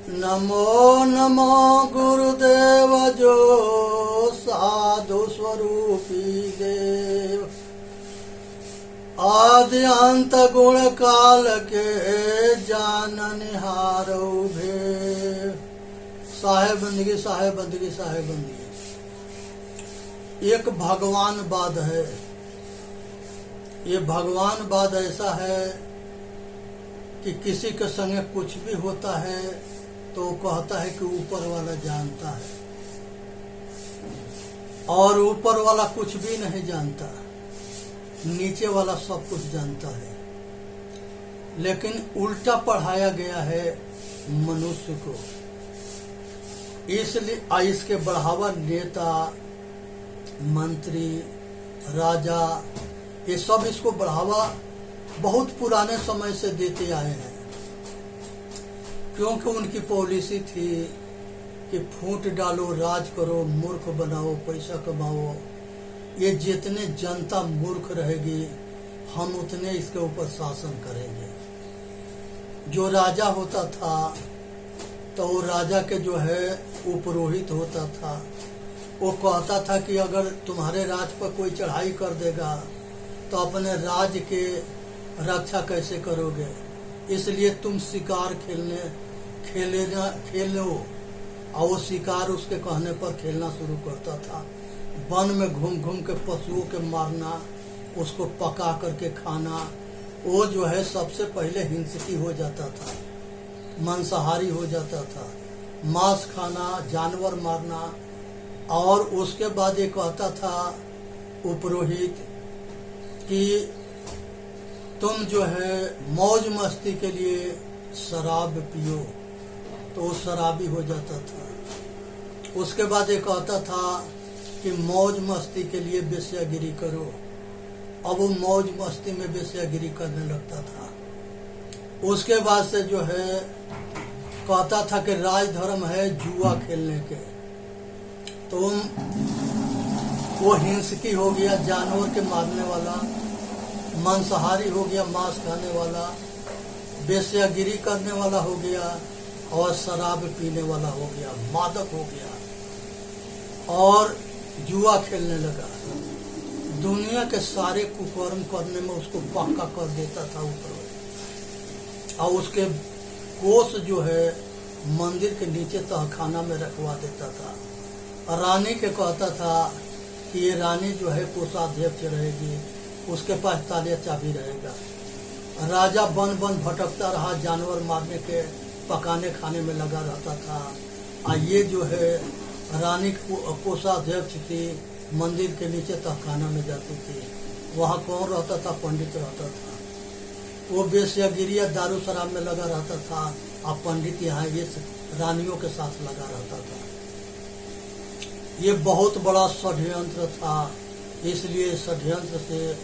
नमो नमो गुरुदेव जो साधु स्वरूपी देव, आदि अंत गुण काल के जाननिहारो भेव। साहेब बंदगी, साहेब बंदगी, साहेब बंदगी। एक भगवानवाद है। ये भगवानवाद ऐसा है कि किसी के संगे कुछ भी होता है तो कहता है कि ऊपर वाला जानता है, और ऊपर वाला कुछ भी नहीं जानता, नीचे वाला सब कुछ जानता है। लेकिन उल्टा पढ़ाया गया है मनुष्य को, इसलिए इसके बढ़ावा नेता, मंत्री, राजा, ये सब इसको बढ़ावा बहुत पुराने समय से देते आए हैं, क्योंकि उनकी पॉलिसी थी कि फूट डालो, राज करो, मूर्ख बनाओ, पैसा कमाओ। ये जितने जनता मूर्ख रहेगी हम उतने इसके ऊपर शासन करेंगे। जो राजा होता था तो वो राजा के जो है उपरोहित होता था, वो कहता था कि अगर तुम्हारे राज पर कोई चढ़ाई कर देगा तो अपने राज के रक्षा कैसे करोगे, इसलिए तुम शिकार खेलो। और वो शिकार उसके कहने पर खेलना शुरू करता था। वन में घूम घूम के पशुओं के मारना, उसको पका करके खाना, वो जो है सबसे पहले हिंसकी हो जाता था, मांसाहारी हो जाता था। मांस खाना, जानवर मारना। और उसके बाद ये कहता था उपरोहित कि तुम जो है मौज मस्ती के लिए शराब पियो, तो वो शराबी हो जाता था। उसके बाद ये कहता था कि मौज मस्ती के लिए वेश्यागिरी करो, अब वो मौज मस्ती में वेश्यागिरी करने लगता था। उसके बाद से जो है कहता था कि राजधर्म है जुआ खेलने के, तो वो हिंसकी हो गया, जानवर के मारने वाला, मांसाहारी हो गया, मांस खाने वाला, वेश्यागिरी करने वाला हो गया, और शराब पीने वाला हो गया, मादक हो गया, और जुआ खेलने लगा। दुनिया के सारे कुकर्म करने में उसको पक्का कर देता था ऊपर, और उसके कोष जो है मंदिर के नीचे तहखाना में रखवा देता था। रानी के कहता था कि ये रानी जो है कोषाध्यक्ष रहेगी, उसके पास ताले चाबी रहेगा। राजा वन वन भटकता रहा, जानवर मारने के, पकाने खाने में लगा रहता था। और ये जो है रानी कोषाध्यक्ष थी, मंदिर के नीचे तहखाना में जाती थी। वहाँ कौन रहता था? पंडित रहता था। वो वेश्यागिरी या दारू शराब में लगा रहता था, और पंडित यहाँ ये रानियों के साथ लगा रहता था। ये बहुत बड़ा षड्यंत्र था। इसलिए षड्यंत्र से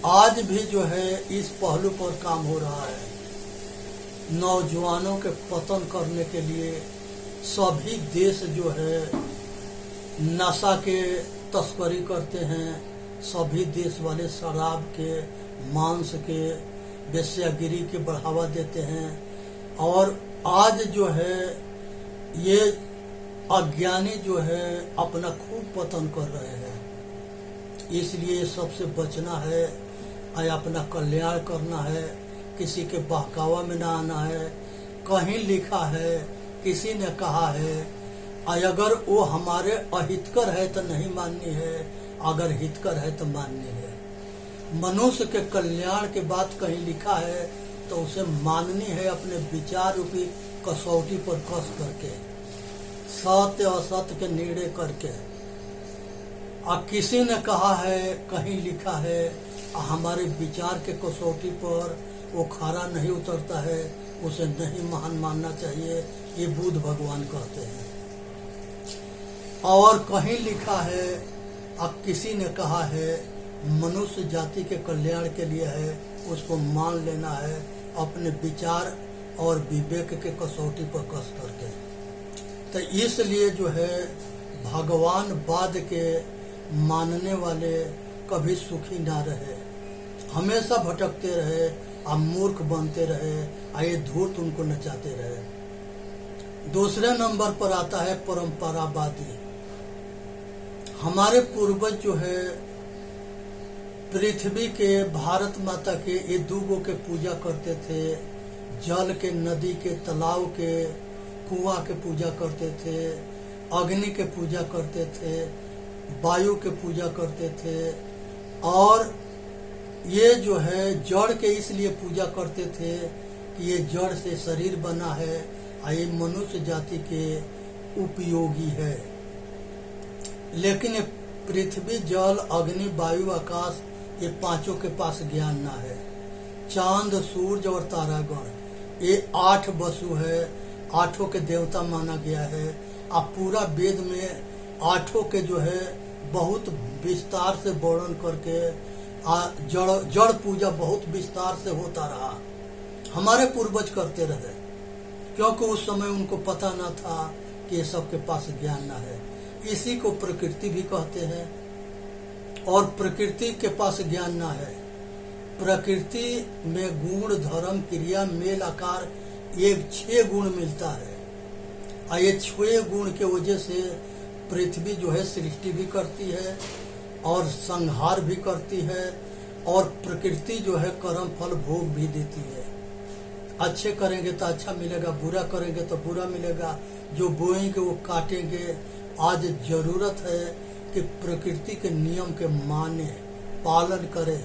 आज भी जो है इस पहलू पर काम हो रहा है। नौजवानों के पतन करने के लिए सभी देश जो है नशा के तस्करी करते हैं। सभी देश वाले शराब के, मांस के, वेश्यागिरी के बढ़ावा देते हैं। और आज जो है ये अज्ञानी जो है अपना खूब पतन कर रहे हैं। इसलिए सबसे बचना है और अपना कल्याण करना है। किसी के बहकावा में ना आना है। कहीं लिखा है, किसी ने कहा है, और अगर वो हमारे अहितकर है तो नहीं माननी है, अगर हितकर है तो माननी है। मनुष्य के कल्याण के बात कहीं लिखा है तो उसे माननी है, अपने विचार रूपी कसौटी पर कस करके, सत्य असत्य के निर्णय करके। और किसी ने कहा है, कहीं लिखा है, हमारे विचार के कसौटी पर वो खरा नहीं उतरता है, उसे नहीं महान मानना चाहिए, ये बुद्ध भगवान कहते हैं। और कहीं लिखा है, अब किसी ने कहा है, मनुष्य जाति के कल्याण के लिए है, उसको मान लेना है, अपने विचार और विवेक के कसौटी पर कस करके। तो इसलिए जो है भगवानवाद के मानने वाले कभी सुखी ना रहे, हमेशा भटकते रहे, और मूर्ख बनते रहे, और ये धूर्त उनको नचाते रहे। दूसरे नंबर पर आता है परंपरावादी। हमारे पूर्वज जो है पृथ्वी के, भारत माता के, ये दूगों के पूजा करते थे। जल के, नदी के, तालाब के, कुआं के पूजा करते थे, अग्नि के पूजा करते थे, वायु के पूजा करते थे। और ये जो है जड़ के इसलिए पूजा करते थे कि ये जड़ से शरीर बना है और ये मनुष्य जाति के उपयोगी है। लेकिन ये पृथ्वी, जल, अग्नि, वायु, आकाश, ये पांचों के पास ज्ञान ना है। चांद, सूरज और तारागण, ये 8 वसु है, 8 के देवता माना गया है। अब पूरा वेद में 8 के जो है बहुत विस्तार से वर्णन करके जड़ पूजा बहुत विस्तार से होता रहा। हमारे पूर्वज करते रहे, क्योंकि उस समय उनको पता न था कि ये सबके पास ज्ञान न है। इसी को प्रकृति भी कहते हैं, और प्रकृति के पास ज्ञान न है। प्रकृति में गुण, धर्म, क्रिया, मेल, आकार, ये 6 गुण मिलता है। और ये 6 गुण के वजह से पृथ्वी जो है सृष्टि भी करती है और संहार भी करती है, और प्रकृति जो है कर्म फल भोग भी देती है। अच्छे करेंगे तो अच्छा मिलेगा, बुरा करेंगे तो बुरा मिलेगा। जो बोएंगे वो काटेंगे। आज जरूरत है कि प्रकृति के नियम के माने, पालन करें।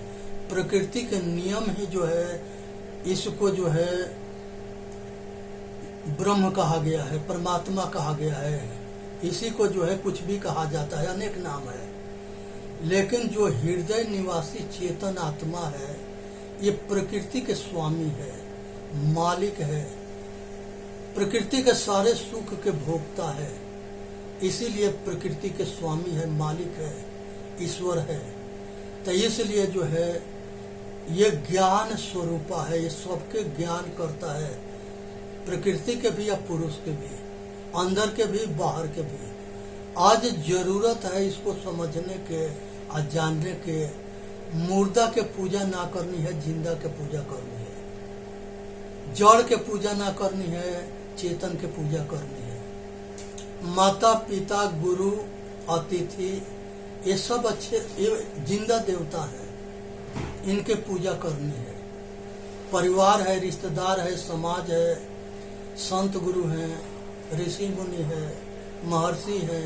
प्रकृति के नियम ही जो है, इसको जो है ब्रह्म कहा गया है, परमात्मा कहा गया है। इसी को जो है कुछ भी कहा जाता है, अनेक नाम है। लेकिन जो हृदय निवासी चेतन आत्मा है, ये प्रकृति के स्वामी है, मालिक है, प्रकृति के सारे सुख के भोक्ता है। इसीलिए प्रकृति के स्वामी है, मालिक है, ईश्वर है। तो इसलिए जो है ये ज्ञान स्वरूपा है, ये सबके ज्ञान करता है, प्रकृति के भी या पुरुष के भी, अंदर के भी बाहर के भी। आज जरूरत है इसको समझने के और जानने के। मुर्दा के पूजा ना करनी है, जिंदा के पूजा करनी है। जड़ के पूजा ना करनी है, चेतन के पूजा करनी है। माता पिता, गुरु, अतिथि, ये सब अच्छे, ये जिंदा देवता है, इनके पूजा करनी है। परिवार है, रिश्तेदार है, समाज है, संत गुरु हैं, ऋषि मुनि है, महर्षि है,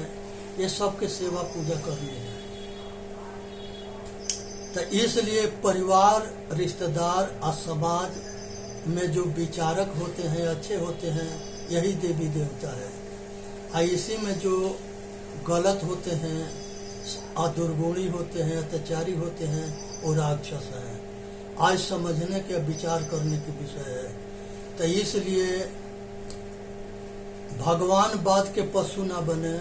ये सब के सेवा पूजा करनी है। तो इसलिए परिवार, रिश्तेदार और समाज में जो विचारक होते हैं, अच्छे होते हैं, यही देवी देवता है। और इसी में जो गलत होते हैं, दुर्गुणी होते हैं, अत्याचारी होते हैं, वो राक्षस है। आज समझने के, विचार करने के विषय है। तो इसलिए भगवानवाद के पशु ना बने,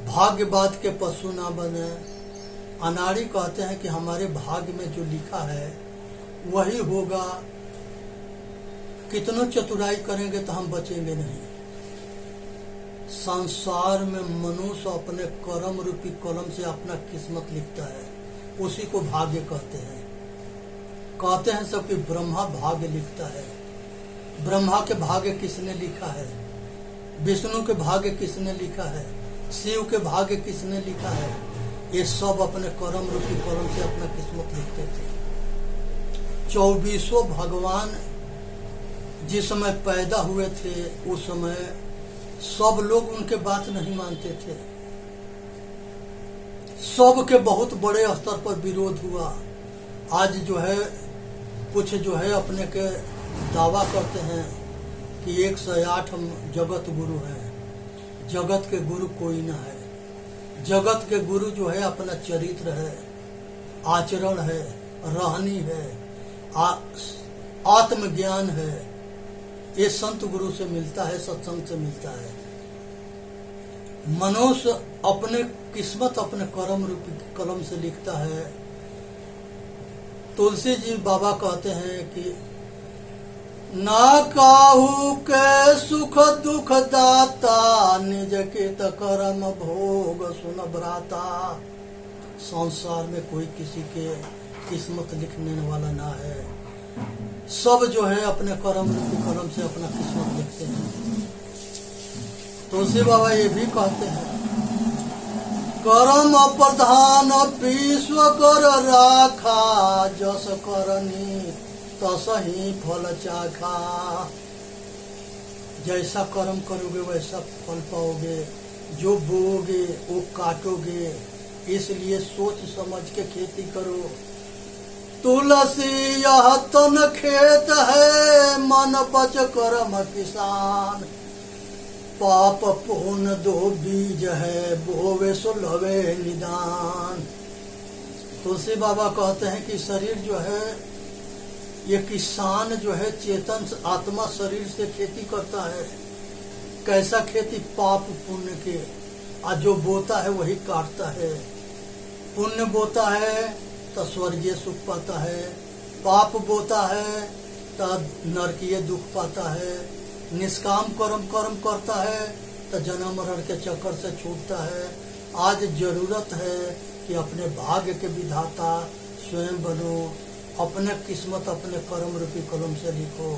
भाग्यवाद के पशु ना बने। अनाड़ी कहते हैं कि हमारे भाग्य में जो लिखा है वही होगा। कितनों चतुराई करेंगे तो हम बचेंगे नहीं। संसार में मनुष्य अपने कर्म रूपी कलम से अपना किस्मत लिखता है, उसी को भाग्य कहते हैं। कहते हैं सब कि ब्रह्मा भाग्य लिखता है। ब्रह्मा के भाग्य किसने लिखा है? विष्णु के भाग्य किसने लिखा है? शिव के भाग्य किसने लिखा है? ये सब अपने कर्म रूपी कलम से अपना किस्मत लिखते थे। 24 भगवान जिस समय पैदा हुए थे, उस समय सब लोग उनके बात नहीं मानते थे। सब के बहुत बड़े स्तर पर विरोध हुआ। आज जो है कुछ जो है अपने के दावा करते हैं कि 108 हम जगत गुरु हैं। जगत के गुरु कोई ना है। जगत के गुरु जो है अपना चरित्र है, आचरण है, रहनी है, आत्मज्ञान है। ये संत गुरु से मिलता है, सत्संग से मिलता है। मनुष्य अपने किस्मत अपने कर्म रूपी कलम से लिखता है। तुलसी जी बाबा कहते हैं कि ना काहू के सुख दुख दाता, निज कृत कर्म भोग सुन भ्राता। संसार में कोई किसी के किस्मत लिखने वाला ना है। सब जो है अपने कर्म रूपी कलम से अपना किस्मत लिखते हैं। तुलसी बाबा ये भी कहते हैं, कर्म प्रधान विश्व कर राखा, जस करनी तसही फल चाखा। जैसा कर्म करोगे वैसा फल पाओगे, जो बोओगे वो काटोगे, इसलिए सोच समझ के खेती करो। तुलसी यह तन खेत है, मन बच कर्म किसान। पाप पुण्य दो बीज है, बोवे सो लवे निदान। तुलसी बाबा कहते हैं कि शरीर जो है ये किसान जो है चेतन आत्मा शरीर से खेती करता है। कैसा खेती? पाप पुण्य के। आज जो बोता है वही काटता है। पुण्य बोता है तो स्वर्गीय सुख पाता है, पाप बोता है तो नरकीय दुख पाता है। निष्काम कर्म करता है तो जन्म मरण के चक्कर से छूटता है। आज जरूरत है कि अपने भाग्य के विधाता स्वयं बनो, अपने किस्मत अपने कर्म रूपी कलम से लिखो,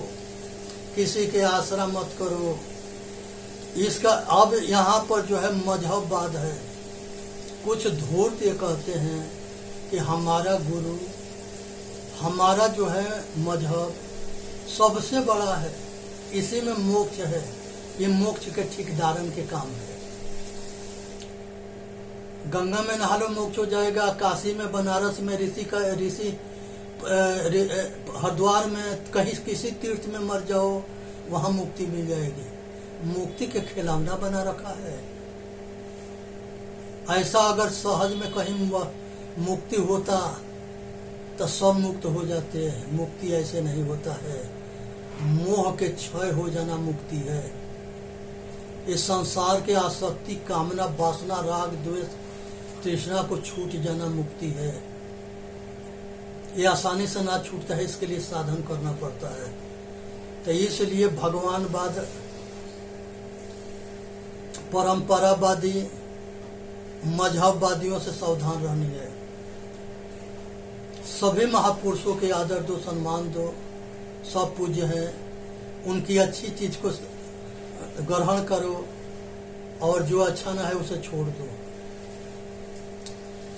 किसी के आसरा मत करो। इसका अब यहाँ पर जो है मजहबवाद है। कुछ धूर्त ये कहते हैं कि हमारा गुरु, हमारा जो है मजहब सबसे बड़ा है, इसी में मोक्ष है, ये मोक्ष के ठेकेदारन के काम है। गंगा में नहा लो मोक्ष हो जाएगा, काशी में, बनारस में, ऋषि हरिद्वार में, कहीं किसी तीर्थ में मर जाओ वहां मुक्ति मिल जाएगी। मुक्ति के खिलौना बना रखा है। ऐसा अगर सहज में कहीं मुक्ति होता तो सब मुक्त हो जाते हैं। मुक्ति ऐसे नहीं होता है। मोह के क्षय हो जाना मुक्ति है। इस संसार के आसक्ति, कामना, वासना, राग, द्वेष, तृष्णा को छूट जाना मुक्ति है। ये आसानी से ना छूटता है, इसके लिए साधन करना पड़ता है। तो इसलिए भगवानवाद, परंपरावादी, मजहबवादियों से सावधान रहनी है। सभी महापुरुषों के आदर दो, सम्मान दो, सब पूज्य हैं। उनकी अच्छी चीज को ग्रहण करो और जो अच्छा ना है उसे छोड़ दो।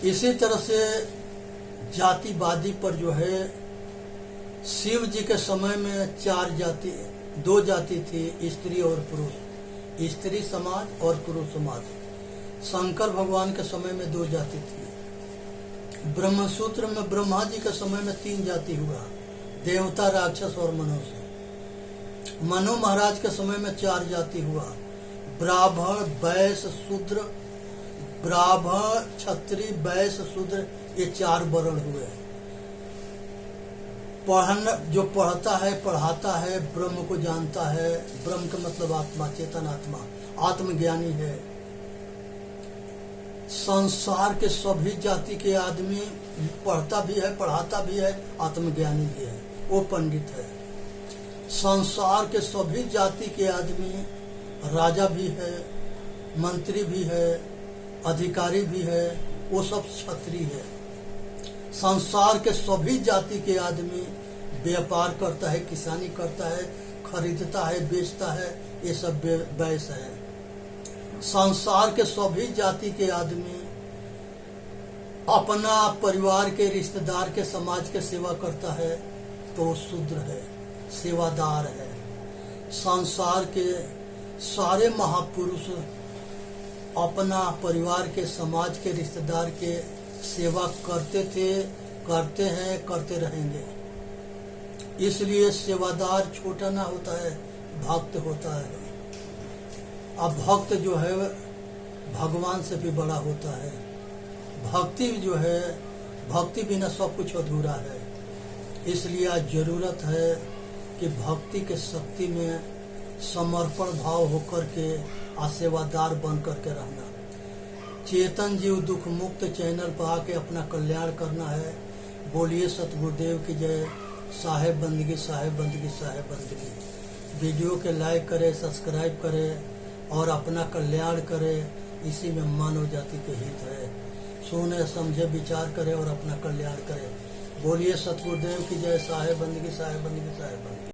इसी तरह से जातिवादी पर जो है, शिव जी के समय में दो जाति थी, स्त्री और पुरुष, स्त्री समाज और पुरुष समाज। शंकर भगवान के समय में 2 जाति थी। ब्रह्मसूत्र में ब्रह्मा जी के समय में 3 जाति हुआ, देवता, राक्षस और मनुष्य। मनु महाराज के समय में 4 जाति हुआ, ब्राह्मण, वैश्य, शूद्र। ब्राह्मण, क्षत्रिय, वैश्य, शूद्र, ये 4 वर्ण हुए। जो पढ़ता है, पढ़ाता है, ब्रह्म को जानता है। ब्रह्म का मतलब आत्मा, चेतन आत्मा, आत्मज्ञानी है। संसार के सभी जाति के आदमी पढ़ता भी है, पढ़ाता भी है, आत्मज्ञानी भी है, वो पंडित है। संसार के सभी जाति के आदमी राजा भी है, मंत्री भी है, अधिकारी भी है, वो सब क्षत्रिय है। संसार के सभी जाति के आदमी व्यापार करता है, किसानी करता है, खरीदता है, बेचता है, ये सब वैश्य है। संसार के सभी जाति के आदमी अपना परिवार के, रिश्तेदार के, समाज के सेवा करता है तो वो शूद्र है, सेवादार है। संसार के सारे महापुरुष अपना परिवार के, समाज के, रिश्तेदार के सेवा करते थे, करते हैं, करते रहेंगे। इसलिए सेवादार छोटा ना होता है, भक्त होता है। अब भक्त जो है भगवान से भी बड़ा होता है। भक्ति जो है, भक्ति बिना सब कुछ अधूरा है। इसलिए आज जरूरत है कि भक्ति के शक्ति में समर्पण भाव होकर के सेवादार बन करके रहना। चेतन जीव दुख मुक्त चैनल पर आके अपना कल्याण करना है। बोलिए सतगुरुदेव की जय। साहेब बंदगी, साहेब बंदगी, साहेब बंदगी। वीडियो के लाइक करें, सब्सक्राइब करें और अपना कल्याण करें। इसी में मानव जाति के हित है। सुने, समझे, विचार करें और अपना कल्याण करें। बोलिए सतगुरुदेव की जय। साहेब बंदगी, साहेब बंदगी, साहेब बंदगी।